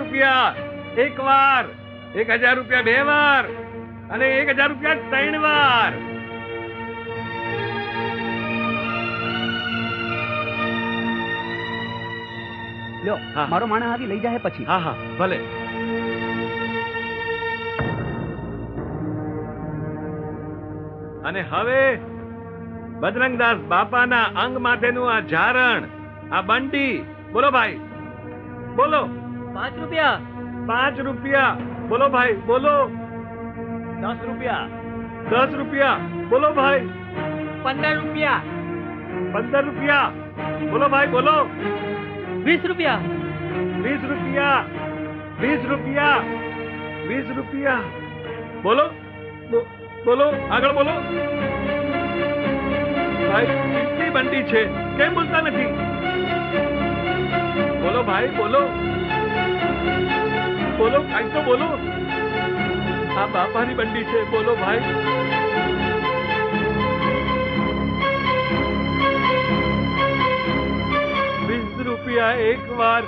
રૂપિયા એક વાર, 1000 રૂપિયા બે વાર અને 1000 રૂપિયા 3 વાર. લ્યો, મારો માણસ આવી લઈ જાય પછી. હા હા ભલે. અને હવે બજરંગદાસ બાપાના અંગ માથેનું આ ઝારણ, આ બંટી, બોલો ભાઈ બોલો. 5 રૂપિયા. 5 રૂપિયા બોલો ભાઈ બોલો. 10 રૂપિયા. 10 રૂપિયા બોલો ભાઈ. 15 રૂપિયા. 15 રૂપિયા બોલો ભાઈ બોલો. 20 રૂપિયા. 20 રૂપિયા. 20 રૂપિયા. 20 રૂપિયા બોલો બોલો, આગળ બોલો. ભાઈ કેટલી બંટી છે, કેમ બોલતા નથી? બોલો ભાઈ બોલો બોલો, કાંઈ તો બોલો. આ બાપાની બંડી છે, બોલો ભાઈ. રૂપિયા એક વાર,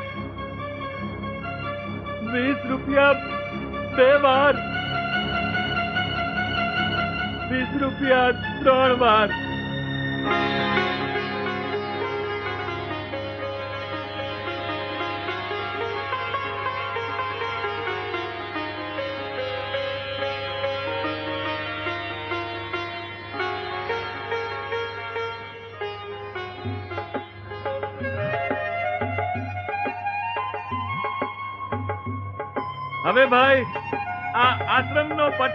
20 રૂપિયા બે વાર, 20 રૂપિયા 3 વાર. હવે ભાઈ આ આશ્રમનો પટા